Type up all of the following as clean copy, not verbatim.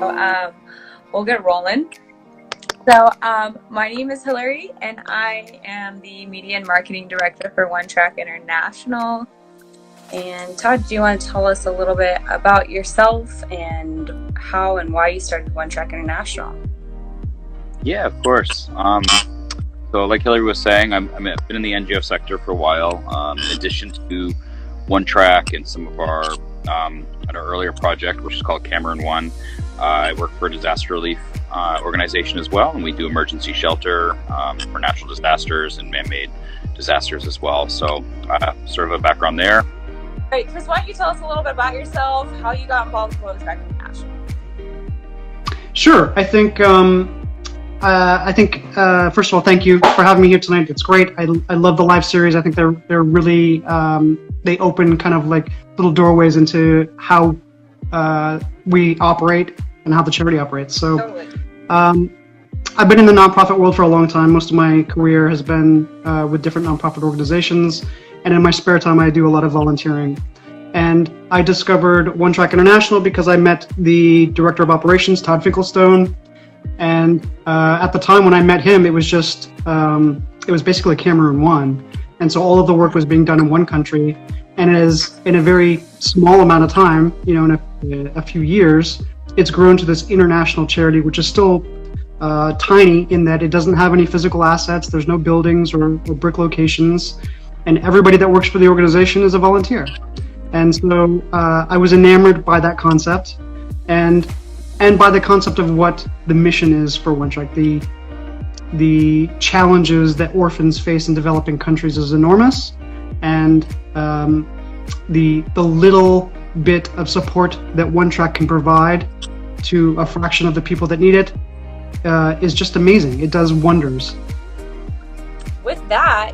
Um, we'll get rolling. So my name is Hillary, and I am the Media and Marketing Director for ONETrack International. And Todd, do you want to tell us a little bit about yourself and how and why you started ONETrack International? Yeah, of course. So like Hillary was saying, I've been in the NGO sector for a while. In addition to ONETrack and some of our earlier project, which is called CameroonONE, I work for a disaster relief organization as well, and we do emergency shelter for natural disasters and man-made disasters as well. So sort of a background there. All right, Chris, why don't you tell us a little bit about yourself, how you got involved with ONETrack International? Sure. I think first of all, thank you for having me here tonight. It's great. I love the live series. I think they're really they open kind of like little doorways into how we operate and how the charity operates. So Totally. I've been in the nonprofit world for a long time. Most of my career has been with different nonprofit organizations, and in my spare time I do a lot of volunteering. And I discovered ONETrack International because I met the director of operations, Todd Finkelstone. And at the time when I met him, it was just, it was basically CameroonONE. And so all of the work was being done in one country. And it is in a very small amount of time, in a few years, it's grown to this international charity, which is still tiny in that it doesn't have any physical assets. There's no buildings or brick locations. And everybody that works for the organization is a volunteer. And so I was enamored by that concept. And by the concept of what the mission is for ONETrack. The challenges that orphans face in developing countries is enormous, and the little bit of support that ONETrack can provide to a fraction of the people that need it is just amazing. It does wonders. With that,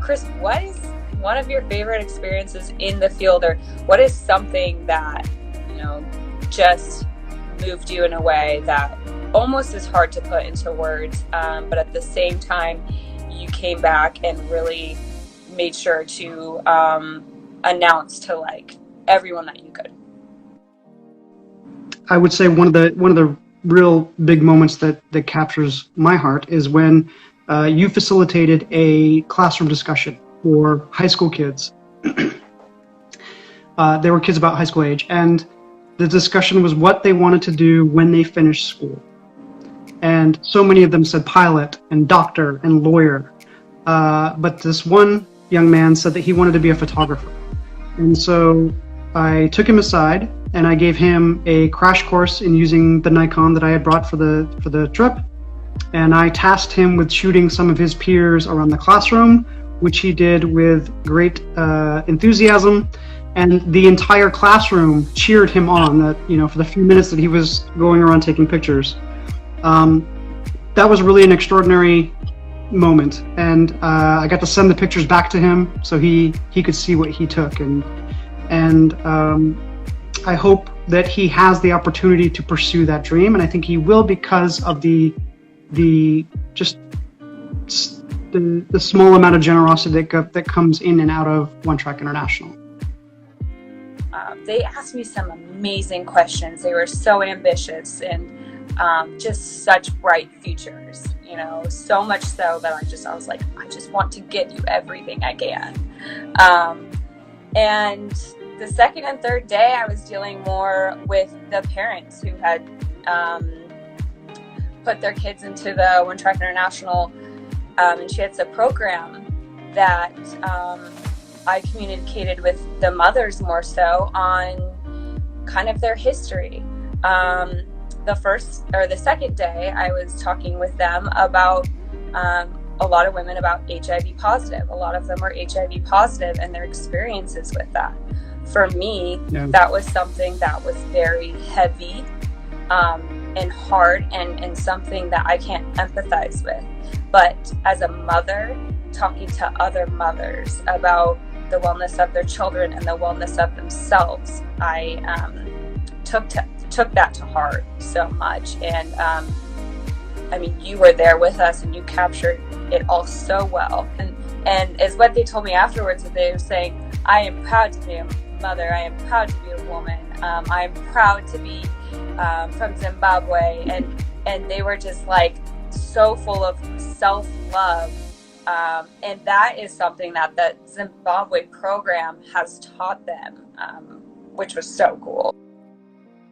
Chris, what is one of your favorite experiences in the field, or what is something that, just moved you in a way that almost is hard to put into words, but at the same time you came back and really made sure to announce to everyone that you could? I would say one of the real big moments that captures my heart is when you facilitated a classroom discussion for high school kids. They were kids about high school age, and the discussion was what they wanted to do when they finished school. And so many of them said pilot and doctor and lawyer. But this one young man said that he wanted to be a photographer. And so I took him aside and I gave him a crash course in using the Nikon that I had brought for the trip. And I tasked him with shooting some of his peers around the classroom, which he did with great enthusiasm. And the entire classroom cheered him on, for the few minutes that he was going around taking pictures. That was really an extraordinary moment, and I got to send the pictures back to him so he could see what he took, and I hope that he has the opportunity to pursue that dream, and I think he will because of the small amount of generosity that comes in and out of ONETrack International. They asked me some amazing questions. They were so ambitious and just such bright futures, so much so that I was like, I just want to give you everything I can. And the second and third day, I was dealing more with the parents who had put their kids into the ONETrack International Enchanza program that I communicated with the mothers more so on kind of their history. The second day, I was talking with them about a lot of women about HIV positive. A lot of them were HIV positive and their experiences with that. For me, That was something that was very heavy and hard and something that I can't empathize with. But as a mother, talking to other mothers about the wellness of their children and the wellness of themselves, I took that to heart so much. And you were there with us and you captured it all so well. And as what they told me afterwards, that they were saying, I am proud to be a mother, I am proud to be a woman, I'm proud to be from Zimbabwe, and they were just like so full of self-love, and that is something that the Zimbabwe program has taught them, which was so cool.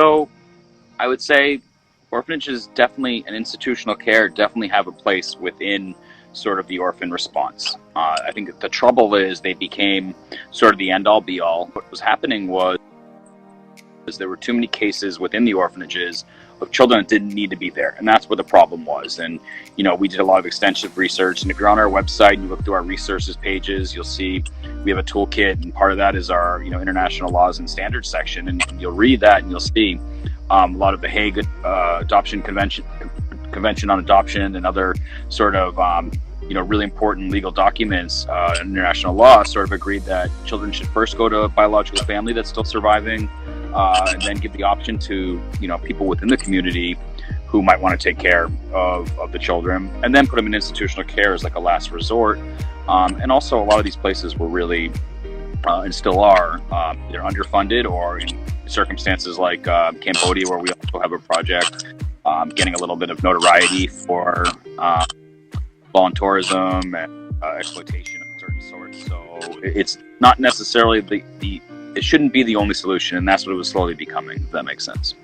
So I would say orphanages definitely, and institutional care definitely have a place within sort of the orphan response. I think the trouble is they became sort of the end-all be-all. What was happening was there were too many cases within the orphanages of children that didn't need to be there, and that's where the problem was. And we did a lot of extensive research, and if you're on our website and you look through our resources pages, you'll see we have a toolkit, and part of that is our international laws and standards section, and you'll read that and you'll see a lot of the Hague Adoption Convention on Adoption and other sort of really important legal documents in international law sort of agreed that children should first go to a biological family that's still surviving, and then give the option to people within the community who might want to take care of the children, and then put them in institutional care as like a last resort. And also a lot of these places were really and still are either underfunded, or in circumstances like Cambodia, where we also have a project getting a little bit of notoriety for volunteerism and exploitation of certain sorts. So it's not necessarily it shouldn't be the only solution, and that's what it was slowly becoming, if that makes sense.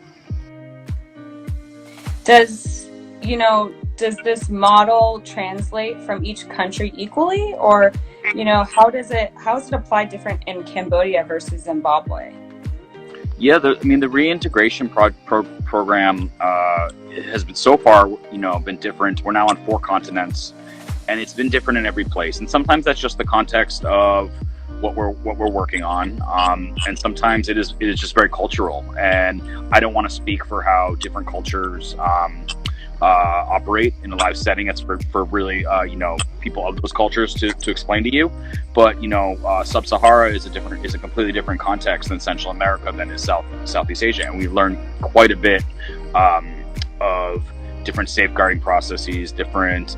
Does this model translate from each country equally, or how is it applied different in Cambodia versus Zimbabwe? Yeah, the reintegration program has been so far, been different. We're now on 4 continents, and it's been different in every place. And sometimes that's just the context of what we're working on, and sometimes it is just very cultural. And I don't want to speak for how different cultures operate in a live setting. It's for really people of those cultures to explain to you. But Sub-Sahara is a completely different context than Central America, than is Southeast Asia, and we've learned quite a bit of different safeguarding processes, different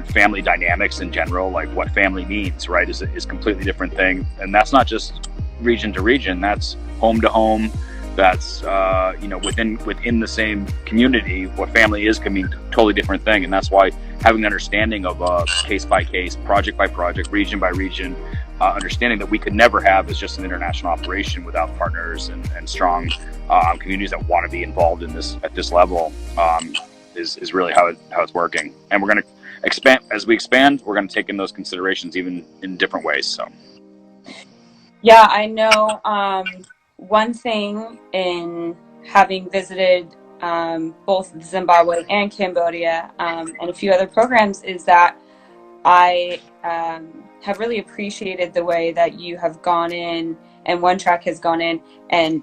family dynamics in general. Like what family means, right, is a completely different thing, and that's not just region to region. That's home to home. That's within the same community, what family is can mean a totally different thing. And that's why having an understanding of case by case, project by project, region by region, understanding that we could never have as just an international operation without partners and strong communities that want to be involved in this at this level, is really how it's working. And we're going to expand. As we expand, we're going to take in those considerations even in different ways. So yeah, I know. One thing in having visited both Zimbabwe and Cambodia and a few other programs is that I have really appreciated the way that you have gone in, and ONETrack has gone in, and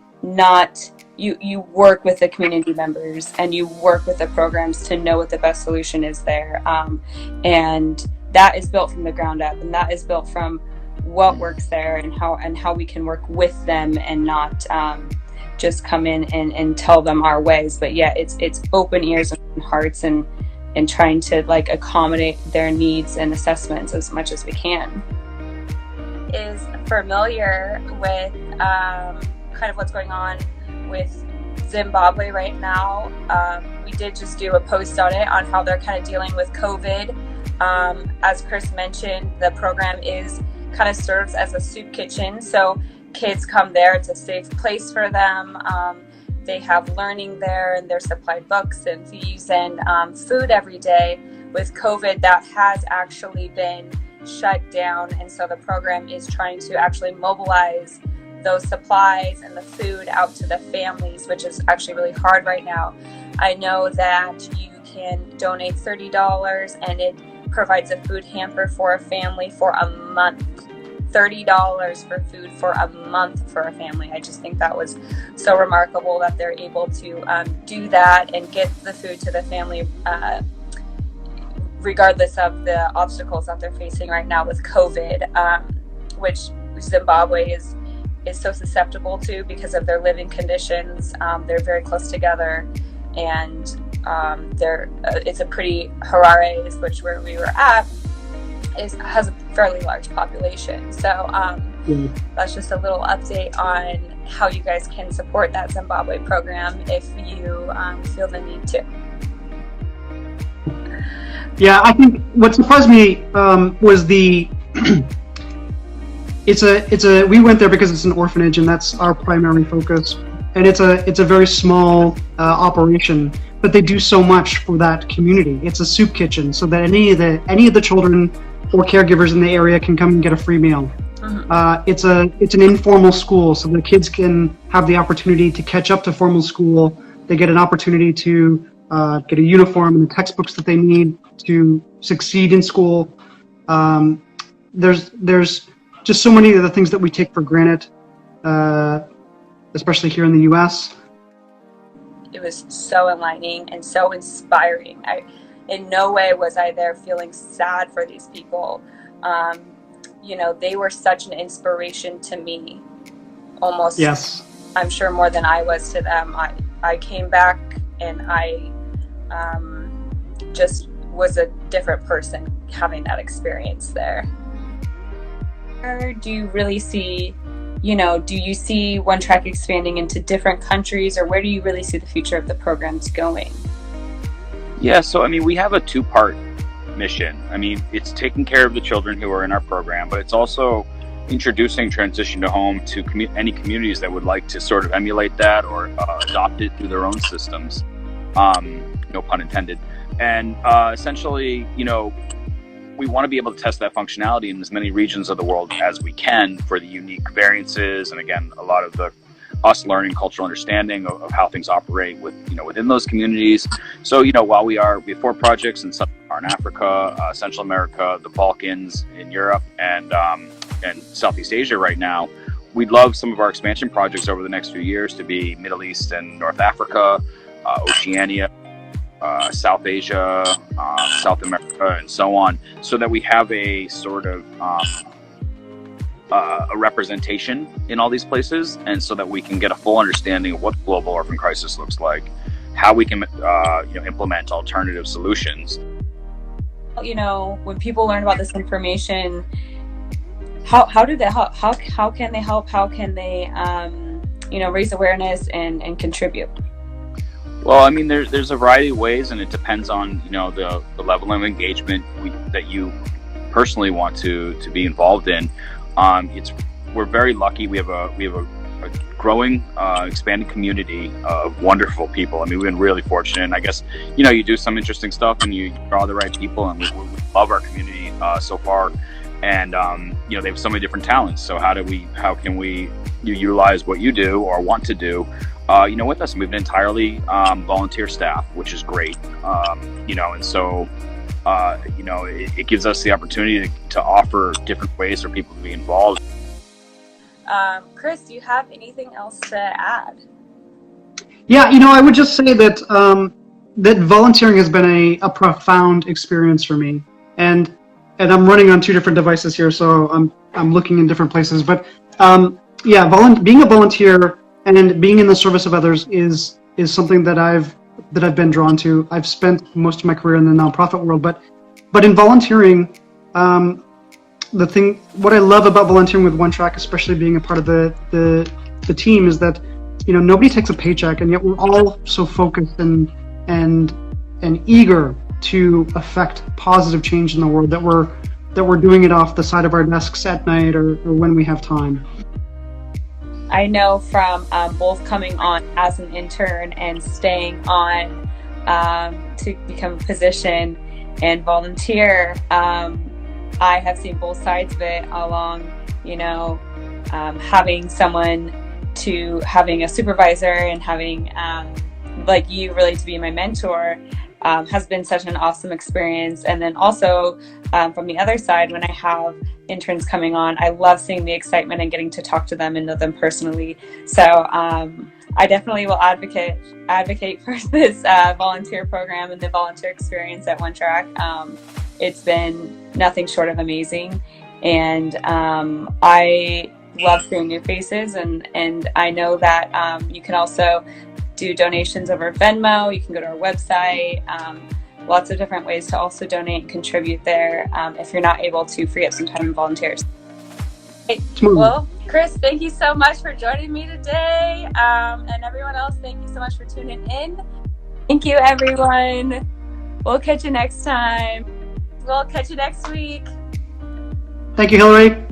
you work with the community members and you work with the programs to know what the best solution is there, and that is built from the ground up, and that is built from what works there and how we can work with them, and not just come in and tell them our ways. But yeah, it's open ears and hearts, and trying to like accommodate their needs and assessments as much as we can. Is familiar with kind of what's going on with Zimbabwe right now. We did just do a post on it, on how they're kind of dealing with COVID. As Chris mentioned, the program kind of serves as a soup kitchen, so kids come there. It's a safe place for them. They have learning there, and they're supplied books and fees and food every day. With COVID, that has actually been shut down, and so the program is trying to actually mobilize those supplies and the food out to the families, which is actually really hard right now. I know that you can donate $30, and it provides a food hamper for a family for a month. $30 for food for a month for a family. I just think that was so remarkable that they're able to do that and get the food to the family, regardless of the obstacles that they're facing right now with COVID, which Zimbabwe is so susceptible to because of their living conditions. They're very close together, and it's a pretty Harare, which where we were at. has a fairly large population. So that's just a little update on how you guys can support that Zimbabwe program if you feel the need to. Yeah, I think what surprised me was the we went there because it's an orphanage and that's our primary focus, and it's a very small operation, but they do so much for that community. It's a soup kitchen, so that any of the children or caregivers in the area can come and get a free meal. It's an informal school, so the kids can have the opportunity to catch up to formal school. They get an opportunity to get a uniform and the textbooks that they need to succeed in school. There's just so many of the things that we take for granted, especially here in the U.S. It was so enlightening and so inspiring. In no way was I there feeling sad for these people. They were such an inspiration to me, almost. Yes. I'm sure more than I was to them. I came back and I just was a different person having that experience there. Where do you really see, do you see ONETrack expanding into different countries, or where do you really see the future of the programs going? Yeah, so we have a two-part mission. It's taking care of the children who are in our program, but it's also introducing transition to home to any communities that would like to sort of emulate that or adopt it through their own systems. No pun intended. And essentially, we want to be able to test that functionality in as many regions of the world as we can for the unique variances, and again, a lot of us learning cultural understanding of how things operate within those communities. So while we have 4 projects in Sub-Saharan Africa, Central America, the Balkans, in Europe, and Southeast Asia right now, we'd love some of our expansion projects over the next few years to be Middle East and North Africa, Oceania, South Asia, South America, and so on, so that we have a sort of a representation in all these places, and so that we can get a full understanding of what the global orphan crisis looks like, how we can implement alternative solutions. When people learn about this information, how do they help? How can they help? How can they raise awareness and contribute? Well, there's a variety of ways, and it depends on the level of engagement that you personally want to be involved in. We're very lucky. We have a growing, expanding community of wonderful people. We've been really fortunate. And I guess you do some interesting stuff, and you draw the right people, and we love our community so far. And they have so many different talents. So how can we utilize what you do or want to do? With us, we've been entirely volunteer staff, which is great. And so it gives us the opportunity to offer different ways for people to be involved. Chris, do you have anything else to add? Yeah, I would just say that that volunteering has been a profound experience for me, and I'm running on 2 different devices here, so I'm looking in different places. But being a volunteer and being in the service of others is something that I've been drawn to. I've spent most of my career in the nonprofit world, but in volunteering, what I love about volunteering with ONETrack, especially being a part of the team, is that nobody takes a paycheck, and yet we're all so focused and eager to affect positive change in the world that we're doing it off the side of our desks at night or when we have time. I know from both coming on as an intern and staying on to become a physician and volunteer, I have seen both sides of it along, having someone to having a supervisor and having like you really to be my mentor has been such an awesome experience. And then also from the other side, when I have interns coming on, I love seeing the excitement and getting to talk to them and know them personally. So I definitely will advocate for this volunteer program and the volunteer experience at ONETrack. It's been nothing short of amazing, and I love seeing new faces, and I know that you can also do donations over Venmo. You can go to our website. lots of different ways to also donate and contribute there. If you're not able to, free up some time and volunteers. Okay. Well, Chris, thank you so much for joining me today. And everyone else, thank you so much for tuning in. Thank you, everyone. We'll catch you next time. We'll catch you next week. Thank you, Hillary.